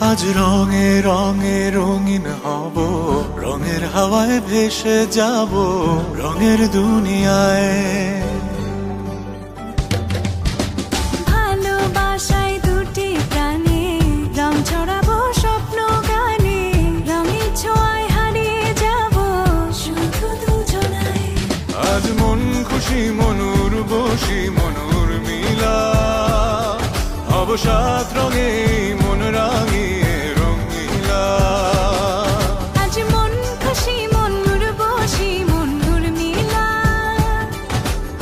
আজ রঙে রঙে রঙিন হব, রঙের হাওয়ায় ভেসে যাব রঙের দুনিয়ায়। ভালোবাসায় দুটি প্রাণে রং ছড়াবো স্বপ্ন গানে, রঙের ছোঁয়ায় হারিয়ে যাব শুধু দুজনায়। আজ মন খুশি মনুর বসি মনুর মিলা, হব সাত রঙে মন রাঙিয়ে রঙিলা। আজ মন খুশি মনুর বসি মনুর মিলা,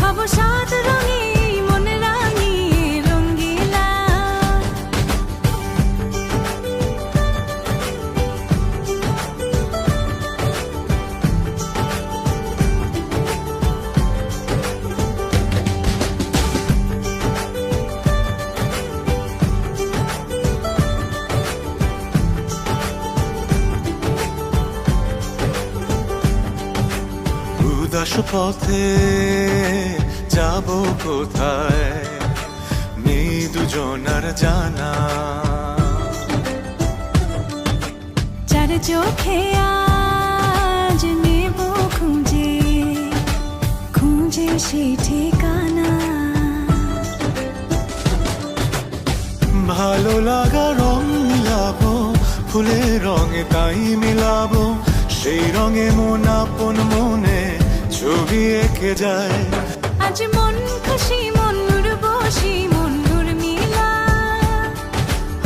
হব সাত রঙে মন রাঙিয়ে রঙ্গিলা। উদাস পথে যাব কোথায়, নেই দুজনার জানা। চার চোখে আজ নেব খুঁজে খুঁজে সেই ঠিকানা। ভালো লাগা রং মিলাবো, ফুলের রঙে তাই মিলাবো, সেই রঙে মন আপন মনে ছবি এঁকে যায়। আজ মন খুশি মনুর বসি মনুর মিলা,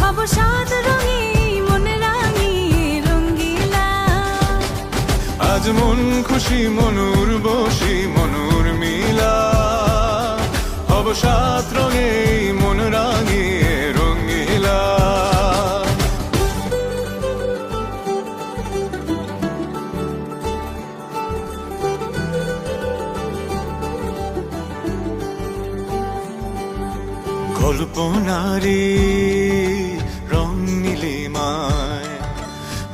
হব সাত রঙে মন রাঙিয়ে রঙ্গিলা। আজ মন খুশি মনুর বসি মনুর মিলা, হব সাত রঙে মন রাঙিয়ে রঙিলা। কল্পনারি রং নীলিমায়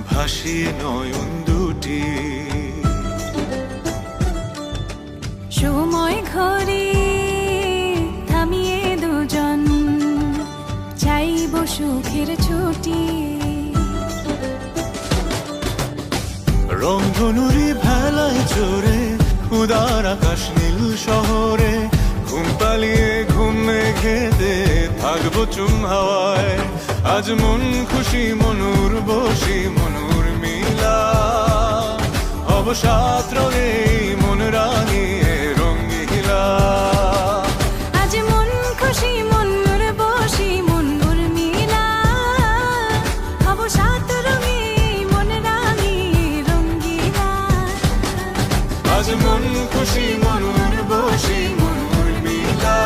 ভাসিয়ে নয়ন দুটি, সময় ঘরে থামিয়ে দুজন চাইব সুখের ছুটি। রংধনুরি ভেলায় চড়ে উদার আকাশ নীল শহরে, ঘুম পালিয়ে ঘুম মেঘেতে থাকবো চুম হাওয়ায়। আজ মন খুশি মনুর বসি মনুর মিলা, হব সাত রঙে মন রাঙিয়ে রঙিলা। আজ মন খুশি মনুর বসি মনুর মিলা, হব সাত রঙে মন রাঙিয়ে রঙ্গিলা। আজ মন খুশি মনুর বসি মনুর মিলা,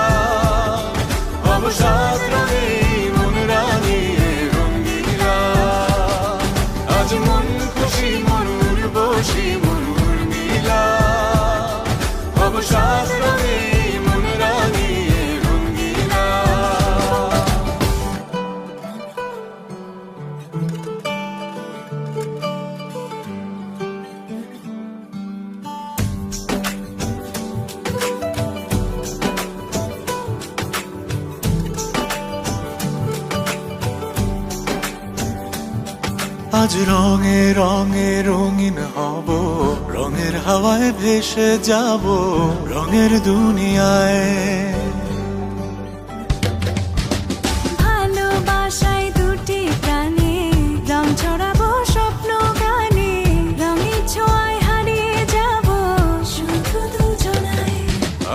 হব সাত রঙে মন রাঙিয়ে রঙিলা। আজ মন খুশি মনুর বসি মনুর মিলা, হব সাত রঙে মন রাঙিয়ে রঙিলা। আজ রঙে রঙে রঙিন হব, রঙের হাওয়ায় ভেসে যাব রঙের দুনিয়ায়। ভালোবাসায় দুটি প্রাণে রং ছড়াবো স্বপ্ন গানে, রঙের ছোঁয়ায় হারিয়ে যাব শুধু দুজনায়।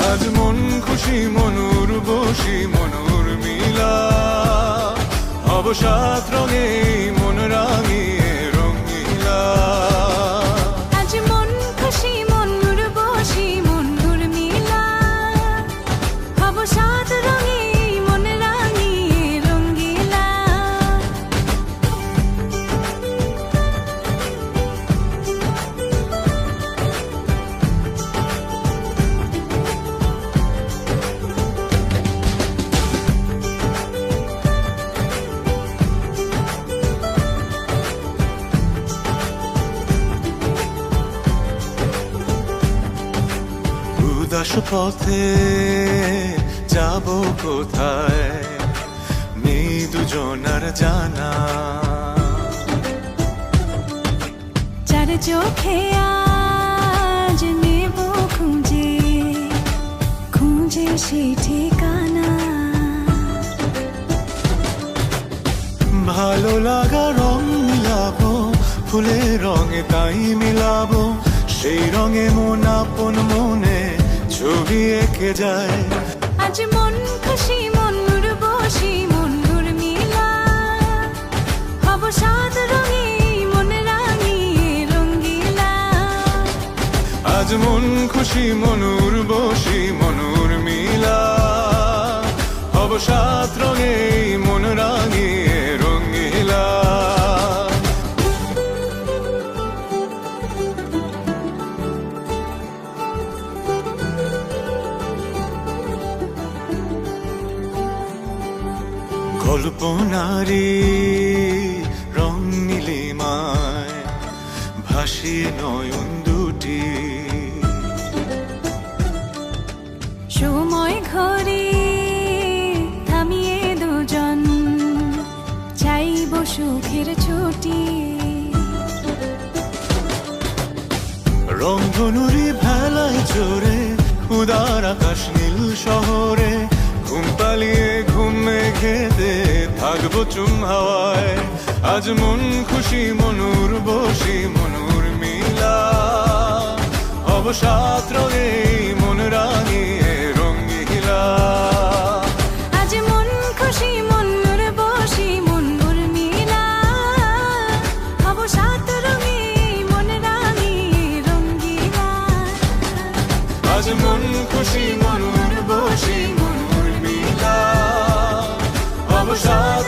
আজ মন খুশি মনুর বসি মনুর মিলা, হব সাত রঙে মন রাঙিয়ে রঙিলা। আজ মন খুশি মনুর বসি মনুর মিলা, হব সাত রঙে মন রাঙিয়ে রঙ্গিলা। উদাস পথে যাব কোথায়, নেই দুজনার জানা। চোখে আজ নেব খুঁজে খুঁজে সেই ঠিকানা। ভালো লাগা রং মিলাবো, ফুলের রঙে তাই মিলাবো, সেই রঙে মন আপন মনে ছবি এঁকে যায়। আজ মন খুশি মন উর্বশী মন উর্মিলা, হব সাত রঙে মন রাঙিয়ে রঙ্গিলা। আজ মন খুশি মন উর্বশী মন উর্মিলা, হব সাত রঙে মন রাঙিয়ে রঙিলা। কল্পনারি রং নীলিমায় ভাসিয়ে নয়ন দুটি, সময় ঘরে থামিয়ে দুজন চাইব সুখের ছুটি। রংধনুরি ভেলায় চড়ে উদার আকাশ নীল শহরে, ঘুম পালিয়ে ঘুম মেঘেতে থাকবো চুম হাওয়ায়। আজ মন খুশি মন উর্বশী মন উর্মিলা, হব সাত রঙে মন রাঙিয়ে রঙ্গিলা। আজ মন খুশি মন উর্বশী মন উর্মিলা, হব সাত রঙে মন রাঙিয়ে রঙ্গিলা। আজ মন খুশি মন উর্বশী মন উর্মিলা, হব সাত